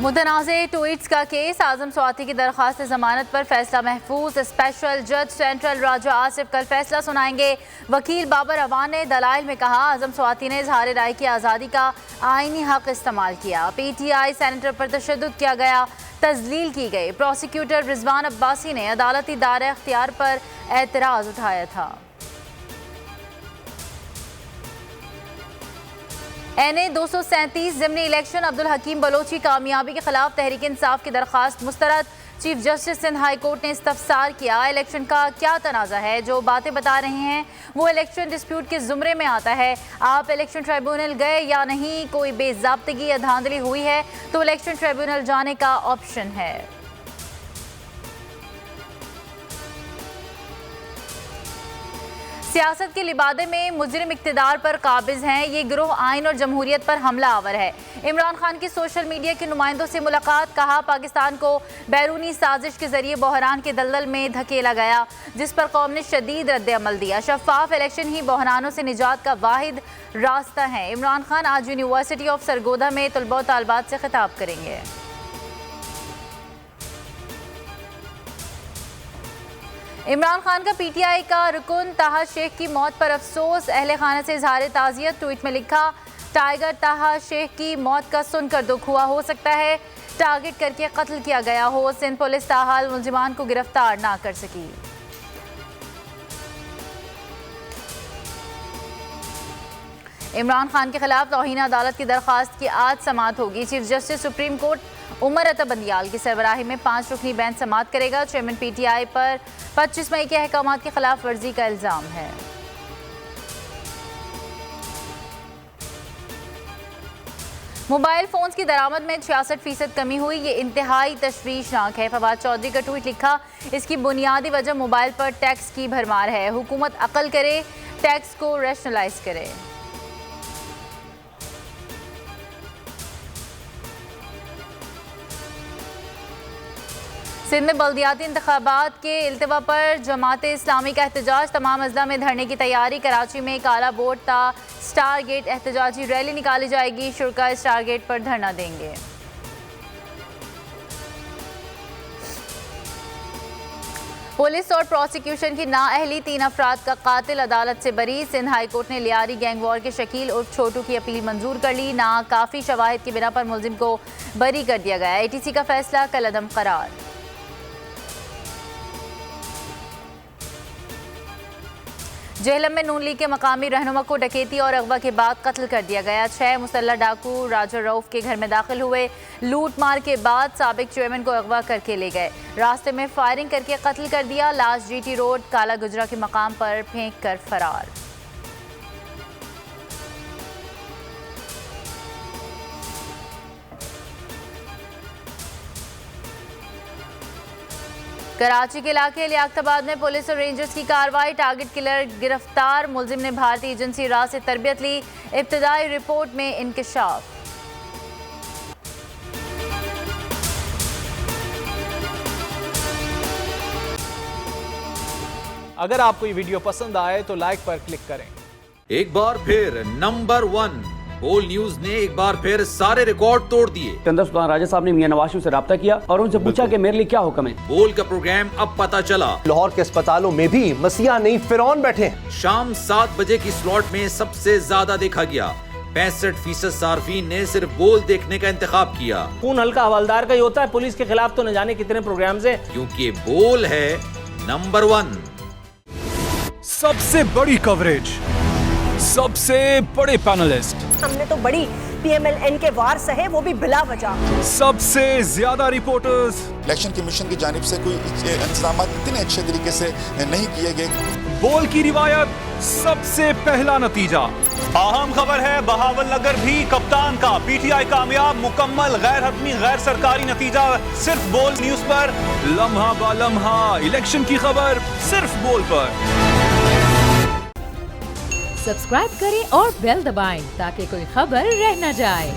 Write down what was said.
मुतनाज़े tweets का case, आज़म स्वाति की दरख्वास्त जमानत पर फैसला महफूज। स्पेशल जज सेंट्रल राजा आसिफ कल फैसला सुनाएंगे। वकील बाबर अवान ने दलाइल में कहा, आज़म स्वाति ने इज़हार राय की आज़ादी का आईनी हक इस्तेमाल किया। PTI सेनेटर पर तशद्दुद किया गया, तजलील की गई। प्रोसिक्यूटर रिजवान अब्बासी ने अदालती दायरा इख्तियार पर एतराज़ उठाया था। NA 237 ज़िमनी इलेक्शन, अब्दुल हकीम बलोची कामयाबी के खिलाफ तहरीक इंसाफ की दरख्वास्त मुस्तरद। Chief justice Sindh high court ने इस्तफसार किया, इलेक्शन का क्या तनाज़ा है, जो बातें बता रहे हैं वो इलेक्शन डिस्प्यूट के ज़ुमरे में आता है। आप इलेक्शन ट्रिब्यूनल गए या नहीं, कोई बेज़ाब्तगी या धांधली हुई है तो इलेक्शन ट्रिब्यूनल जाने का ऑप्शन है। सियासत के लिबादे में मुजरिम इक्तिदार पर काबिज हैं। ये गिरोह आइन और जमहूरियत पर हमला आवर है। इमरान खान की सोशल मीडिया के नुमाइंदों से मुलाकात, कहा पाकिस्तान को बैरूनी साजिश के जरिए बहरान के दलदल में धकेला गया, जिस पर कौम ने शदीद रद्द अमल दिया। शफाफ इलेक्शन ही बहरानों से निजात का वाहिद रास्ता है। इमरान खान आज यूनिवर्सिटी ऑफ सरगोधा में तलबा व तालिबात से खिताब करेंगे। इमरान खान का PTI का रुकन ताहा शेख की मौत पर अफसोस, अहले खाना से इजहार ताज़ियत। ट्वीट में लिखा, टाइगर ताहा शेख की मौत का सुनकर दुख हुआ, हो सकता है टारगेट करके कत्ल किया गया हो। सिंध पुलिस ताहाल मुलजिमान को गिरफ्तार ना कर सकी। इमरान खान के खिलाफ तौहीन अदालत की दरख्वास्त की आज समाअत होगी। Chief justice supreme court Umar Ata Bandial की सरबराही में 5 रुकनी बेंच समाअत करेगा। चेयरमैन PTI पर 25 मई के अहकामात की खिलाफ वर्जी का इल्जाम है। मोबाइल फोन्स की दरामद में 66% कमी हुई, ये इंतहाई तशवीशनाक है। फवाद चौधरी का ट्वीट लिखा, इसकी बुनियादी वजह मोबाइल पर टैक्स की भरमार है। हुकूमत अकल करे, टैक्स को रैशनलाइज करे। सिंध में बल्दियाती इंतखाबात के इल्तिवा पर जमात इस्लामी का एहतजाज, तमाम अजला में धरने की तैयारी। कराची में काला बोर्ड ता स्टार गेट एहतजाजी रैली निकाली जाएगी। शुरा स्टार गेट पर धरना देंगे। पुलिस और प्रोसिक्यूशन की नाअहली, 3 अफराद का कातिल अदालत से बरी। सिंध हाई कोर्ट ने लियारी गैंग वॉर के शकील उर्फ छोटू की अपील मंजूर कर ली। ना काफ़ी शवाहिद की बिना पर मुलजिम को बरी कर दिया गया। ATC का फैसला कल अदम करार। जेहलम में नून लीग के मकामी रहनुमा को डकैती और अगवा के बाद कत्ल कर दिया गया। 6 मुसल्लह डाकू राजा रऊफ के घर में दाखिल हुए। लूट मार के बाद साबिक चेयरमैन को अगवा करके ले गए। रास्ते में फायरिंग करके कत्ल कर दिया। लाश GT रोड काला गुजरा के मकाम पर फेंक कर फरार। कराची के इलाके लियाकताबाद में पुलिस और रेंजर्स की कार्रवाई, टारगेट किलर गिरफ्तार। मुलजिम ने भारतीय एजेंसी राह से तरबियत ली। इब्तदाई रिपोर्ट में इंकशाफ। अगर आपको ये वीडियो पसंद आए तो लाइक पर क्लिक करें। एक बार फिर नंबर 1 बोल न्यूज ने एक बार फिर सारे रिकॉर्ड तोड़ दिए। सुल्तान राजा साहब ने मियां नवाज शरीफ से राब्ता किया और उनसे पूछा कि मेरे लिए क्या हुक्म है। बोल का प्रोग्राम अब पता चला, लाहौर के अस्पतालों में भी मसीहा नहीं फिरौन बैठे। शाम 7 बजे की स्लॉट में सबसे ज्यादा देखा गया। 65% सार्फिन ने सिर्फ बोल देखने का इंतखाब किया। खून हल्का हवलदार का ही होता है, पुलिस के खिलाफ तो न जाने कितने प्रोग्राम्स हैं। क्योंकि बोल है नंबर 1। सबसे बड़ी कवरेज, सबसे बड़े पैनलिस्ट, हमने तो बड़ी PMLN के वार सहे, वो भी बिला वजह। सबसे ज्यादा रिपोर्टर्स। इलेक्शन कमीशन की जानिब से कोई इंतजाम इतने अच्छे तरीके से नहीं किए गए। बोल की रिवायत, सबसे पहला नतीजा। अहम खबर है, बहावलनगर भी कप्तान का PTI कामयाब, मुकम्मल गैर हतमी गैर सरकारी नतीजा सिर्फ बोल न्यूज पर। लम्हा बा लम्हा इलेक्शन की खबर सिर्फ बोल पर। सब्सक्राइब करें और बेल दबाएं ताकि कोई खबर रह न जाए।